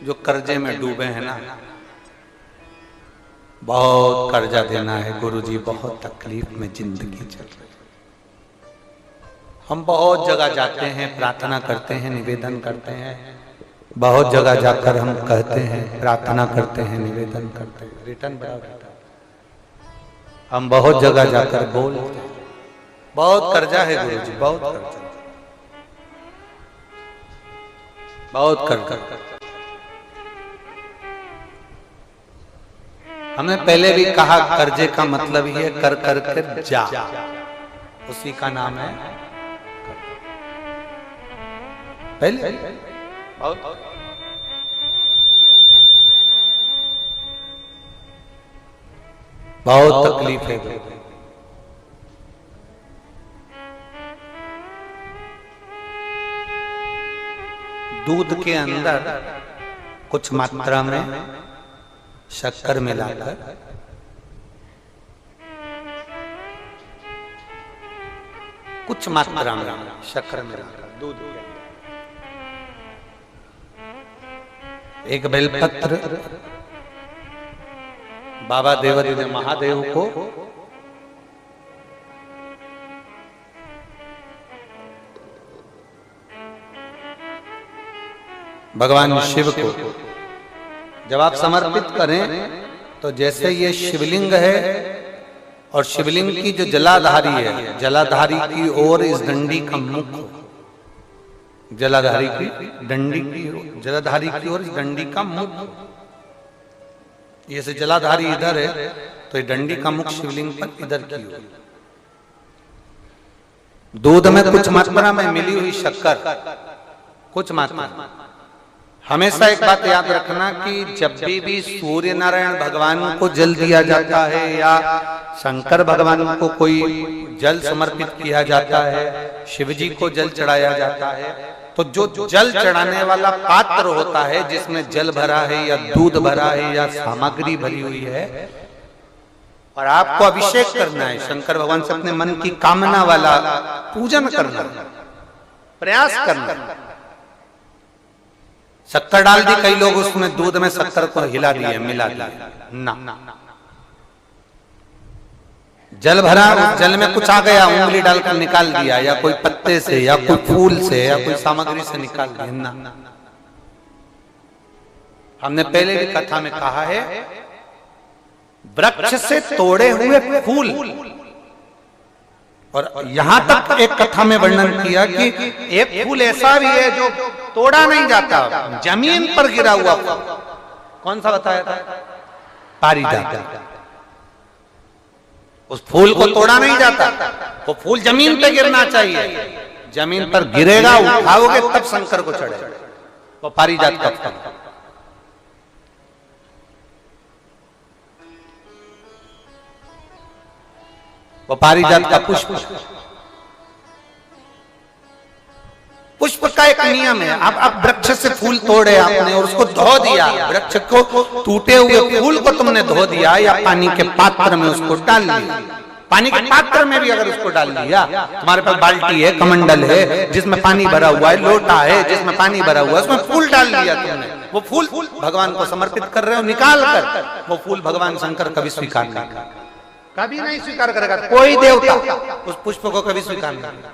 जो कर्जे में डूबे हैं ना, बहुत कर्जा देना है गुरुजी, बहुत तकलीफ में जिंदगी चल रही है। हम बहुत जगह जाते हैं, प्रार्थना करते हैं, निवेदन करते हैं, बहुत जगह जाकर हम कहते हैं, प्रार्थना करते हैं, निवेदन करते हैं, रिटर्न बराबर हम बहुत जगह जाकर बोलते हैं, बहुत कर्जा है गुरुजी, बहुत कर्जा, बहुत कर्जा। हमने पहले भी कहा कर्जे का मतलब ही है कर कर कर जा, उसी का नाम है पहले। बहुत तकलीफ है। दूध के अंदर कुछ मात्रा में शक्कर मिलाकर कुछ मात्रा में शक्कर मिलाकर दूध के अंदर एक बेलपत्र बाबा देवदेव महादेव को भगवान शिव को जब आप समर्पित करें तो जैसे ये शिवलिंग है और शिवलिंग की जो जलाधारी है, जलाधारी की ओर इस डंडी का मुख, जलाधारी की डंडी की, जलाधारी की ओर इस डंडी का मुख, ये से जलाधारी इधर है तो ये डंडी का मुख शिवलिंग पर इधर की ओर। दूध में कुछ मात्रा में मिली हुई शक्कर, कुछ मात्रा। हमेशा एक बात याद रखना कि जब भी सूर्य नारायण भगवान को जल दिया जाता है या शंकर भगवान को कोई जल समर्पित किया जाता है, शिव जी को जल चढ़ाया जाता है, तो जो जल चढ़ाने वाला पात्र होता है जिसमें जल भरा है या दूध भरा है या सामग्री भरी हुई है और आपको अभिषेक करना है, शंकर भगवान से अपने मन की कामना वाला पूजन करना, प्रयास करना। शक्कर डाल दी, कई लोग उसमें दूध में शक्कर को हिला दिए, मिला दिए ना, जल भरा, जल में कुछ आ गया, उंगली डालकर निकाल दिया या कोई पत्ते से या कोई फूल से या कोई सामग्री से निकाल दिया ना। हमने पहले भी कथा में कहा है, वृक्ष से तोड़े हुए फूल, और यहां तक एक कथा में वर्णन किया कि एक फूल ऐसा भी है जो तोड़ा नहीं जाता, जमीन पर गिरा हुआ फूल। कौन सा बताया था? पारिजात। उस फूल को तोड़ा नहीं जाता, वो फूल जमीन पे गिरना चाहिए, जमीन पर गिरेगा, उठाओगे तब शंकर को चढ़ेगा, वो पारिजात का फल। वो पारिजात का पुष्प, पुष्प का एक नियम है। अब वृक्ष से फूल तोड़े आपने और उसको धो दिया, वृक्ष को, टूटे हुए फूल को तुमने धो दिया या पानी के पात्र में उसको डाल दिया, पानी के पात्र में भी अगर उसको डाल दिया, तुम्हारे पास बाल्टी है, कमंडल है जिसमें पानी भरा हुआ है, लोटा है जिसमें पानी भरा हुआ है, उसमें फूल डाल दिया तुमने, वो फूल भगवान को समर्पित कर रहे हो, निकाल कर वो फूल भगवान शंकर कभी स्वीकार नहीं करेगा, कभी नहीं स्वीकार करेगा, कोई देवता उस पुष्प को कभी स्वीकार नहीं करेगा।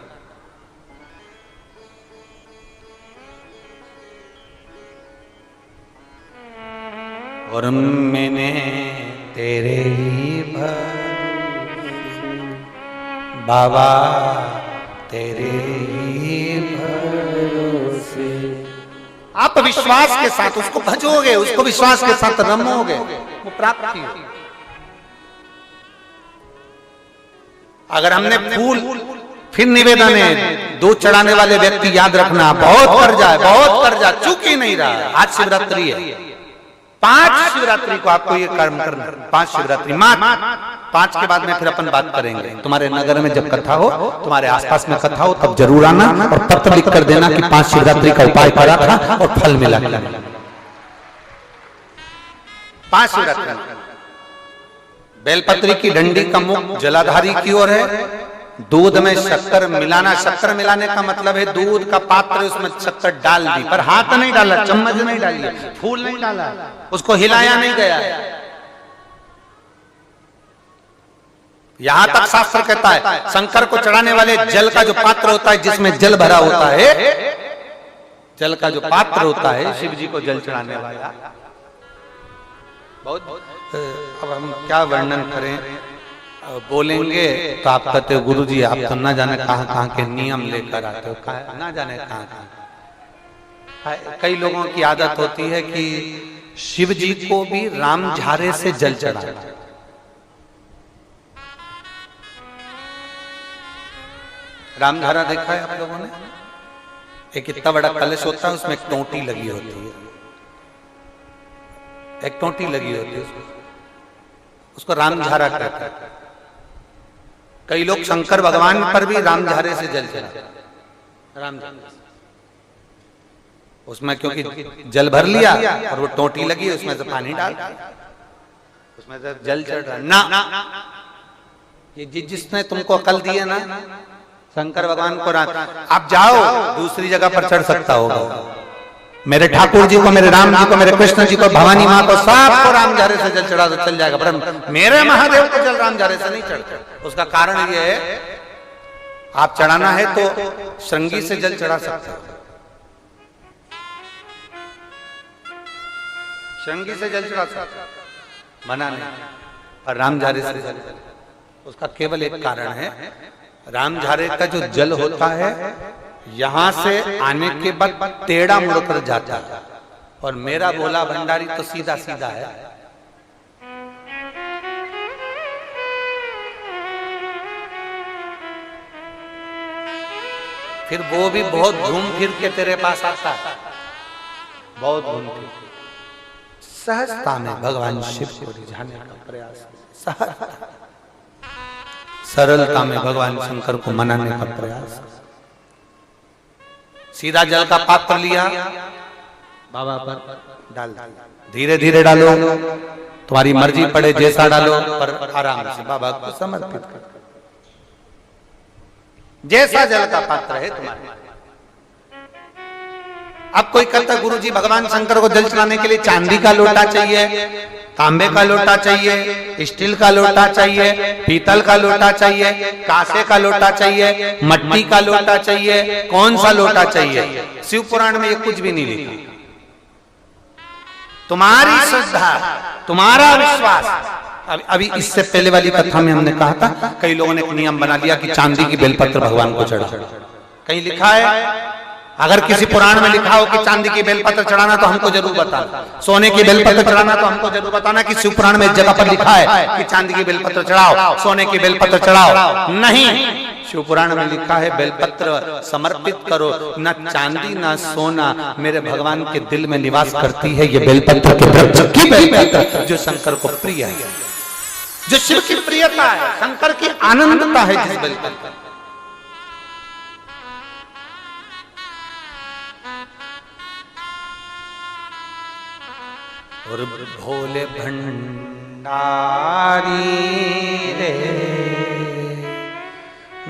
और मैंने तेरे ही बाबा तेरे ही भरोसे, आप विश्वास के साथ उसको भजोगे, उसको विश्वास के साथ रमोगे, वो प्राप्ति होगी। अगर हमने फूल, फिर निवेदन है, दूध चढ़ाने वाले व्यक्ति याद रखना, बहुत कर्जा है, बहुत कर्जा, चूक ही नहीं रहा। आज शिवरात्रि है, 5 शिवरात्रि को आपको ये कर्म करना, 5 शिवरात्रि, 5 के बाद में फिर अपन बात करेंगे। तुम्हारे नगर में जब कथा हो, तुम्हारे आसपास में कथा हो, तब जरूर आना और पत्र लिख कर देना कि 5 शिवरात्रि का उपाय करा था और फल मिला। 5 शिवरात्रि बेलपत्री की डंडी का मुख जलाधारी की ओर है दूध में शक्कर मिलाना, शक्कर मिलाने का मतलब है दूध का पात्र उसमें शक्कर डाल दी, पर हाथ नहीं डाला, चम्मच नहीं डाली, फूल नहीं डाला, उसको हिलाया नहीं गया। यहां तक शास्त्र कहता है शंकर को चढ़ाने वाले जल का जो पात्र होता है, जिसमें जल भरा होता है, जल का जो पात्र होता है, शिव जी को जल चढ़ाने वाला, बहुत अब हम क्या वर्णन करें, बोलेंगे तो आप कहते हो गुरु जी आप तो ना जाने कहां कहां के नियम लेकर आते हो, ना जाने कहां कहां। कई लोगों की आदत होती है कि शिव जी को भी राम झारे से जल चढ़ाना। राम झारा देखा है आप लोगों ने? एक इतना बड़ा कलश होता है, उसमें एक टोंटी लगी होती है, एक टोंटी लगी होती है, उसको राम झारा कहते हैं। कई लोग शंकर भगवान पर भी राम झारे से जल चढ़ाते हैं, राम झारे से। उसमें क्योंकि जल भर लिया और वो टोंटी लगी, उसमें से पानी डाल, उसमें से जल चढ़ रहा ना। ये जिसने तुमको अकल दी है ना, शंकर भगवान को आप जाओ दूसरी जगह पर चढ़ सकता होगा, मेरे ठाकुर जी को, मेरे राम जी को, मेरे कृष्ण जी को, भवानी माँ को, सबको राम झारे से जल चढ़ा तो चल जाएगा, पर मेरे महादेव को जल राम झारे से नहीं चढ़ता। उसका कारण ये है, आप चढ़ाना है तो श्रृंगी से जल चढ़ा सकते हो, श्रृंगी से जल चढ़ा सकते हो, मना नहीं, पर राम झारे से जल, उसका केवल एक कारण है, राम झारे का जो जल होता है यहां से आने के बाद टेढ़ा मुड़कर जाता है, और मेरा भोला भंडारी तो सीधा सीधा है। फिर वो भी बहुत घूम फिर के तेरे पास आता है, बहुत घूम फिर, सहजता में भगवान शिव को रिझाने का प्रयास, सहजता, सरलता में भगवान शंकर को मनाने का प्रयास। सीधा जल का पात्र लिया, बाबा पर डाल, धीरे धीरे डालो, तुम्हारी मर्जी पड़े जैसा डालो, पर आराम से बाबा को समर्पित कर, जैसा जल का पात्र है तुम्हारे। अब कोई कहता गुरु जी भगवान शंकर को जल चढ़ाने के लिए चांदी का लोटा चाहिए, तांबे का लोटा चाहिए, स्टील का लोटा चाहिए, पीतल का लोटा चाहिए, कांसे का लोटा चाहिए, मट्टी का लोटा चाहिए, कौन सा लोटा चाहिए? शिव पुराण में ये कुछ भी नहीं लिखा। तुम्हारी श्रद्धा, तुम्हारा विश्वास। अभी इससे पहले वाली कथा में हमने कहा था, कई लोगों ने एक नियम बना लिया कि चांदी की बेलपत्र भगवान को चढ़ा। कहीं लिखा है? अगर किसी पुराण में लिखा हो कि चांदी की बेलपत्र चढ़ाना तो हमको जरूर बताना, सोने की बेलपत्र चढ़ाना तो हमको जरूर बताना कि शिव पुराण में एक जगह पर लिखा है कि चांदी की बेलपत्र चढ़ाओ, सोने की बेलपत्र चढ़ाओ। नहीं, शिव पुराण में लिखा है बेलपत्र समर्पित करो, न चांदी न सोना मेरे भगवान के दिल में निवास करती है ये बेलपत्र के वृक्ष की बेलपत्र, जो शंकर को प्रिय है, जो शिव की प्रियता है, शंकर की आनंदता है जिस बेलपत्र। और भोले भंडारी रे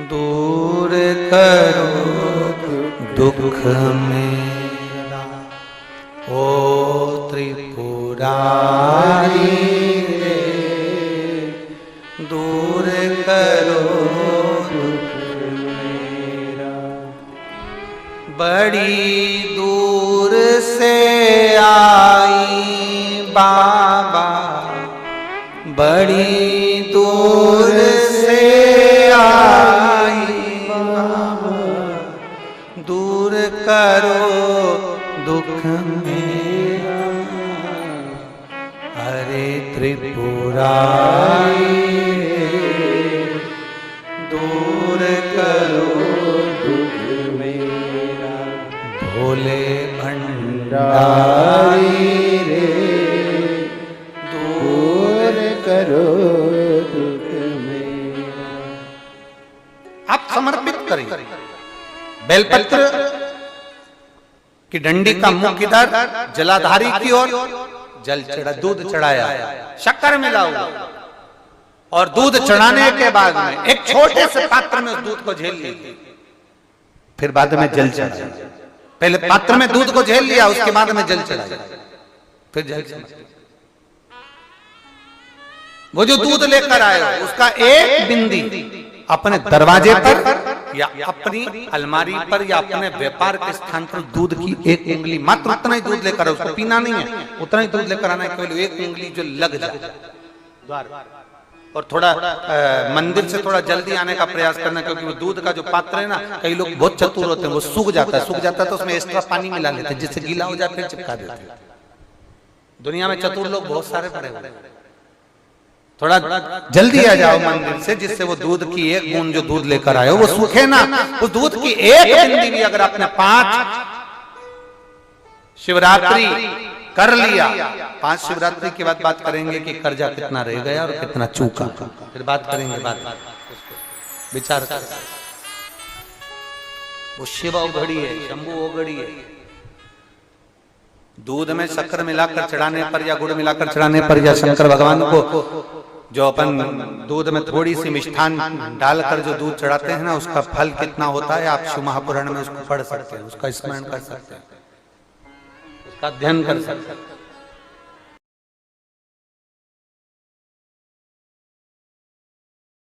दूर करो दुख मेरा, ओ त्रिपुरारी रे दूर करो दुख मेरा। बड़ी दूर से आई बाबा, बड़ी दूर से आई बाबा, दूर करो दुख मेरा। हरे त्रिपुरारी दूर करो दुख मेरा, भोले भंडारी करो दुख मेरा। आप समर्पित करें बेलपत्र की डंडी का मुख इधर, जलाधारी की ओर, जल चढ़ा, दूध चढ़ाया, शक्कर मिला हुआ, और दूध चढ़ाने के बाद में एक छोटे से पात्र में उस दूध को झेल लिया, फिर बाद में जल चढ़ाया। पहले पात्र में दूध को झेल लिया, उसके बाद में जल चढ़ाया, फिर जल चढ़ाया। वो जो दूध लेकर आए उसका एक बिंदी अपने दरवाजे पर या अपनी अलमारी पर या अपने व्यापार के स्थान पर दूध की एक उंगली, मात्र उतना ही दूध लेकर, उसको पीना नहीं है, उतना ही दूध लेकर आना है, केवल एक उंगली जो लग जाए द्वार। और थोड़ा मंदिर से थोड़ा जल्दी आने का प्रयास करना, क्योंकि वो दूध का जो पात्र है ना, कई लोग बहुत चतुर होते हैं, वो सूख जाता है तो उसमें एक्स्ट्रा पानी मिला लेते हैं, जिससे गीला हो जाए फिर चिपका देते हैं। दुनिया में चतुर लोग बहुत सारे पड़े हुए हैं। थोड़ा जल्दी आ जाओ मंदिर से, जिससे वो दूध की एक बूंद जो दूध लेकर आए वो सूखे ना। उस दूध की एक बूंद भी अगर आपने 5 शिवरात्रि कर लिया, 5 शिवरात्रि के बाद बात करेंगे कि कर्जा कितना रह गया और कितना चूका, फिर बात करेंगे, बात विचार कर। वो शिव औघड़ी है, शंभु औघड़ी है। दूध में शक्कर मिलाकर चढ़ाने पर या गुड़ मिलाकर चढ़ाने पर या शंकर भगवान को जो अपन दूध में थोड़ी सी मिष्ठान डालकर जो दूध चढ़ाते हैं ना, उसका फल कितना होता है आप शिव महापुराण में उसको पढ़ सकते हैं, उसका स्मरण कर सकते हैं, उसका अध्ययन कर सकते हैं।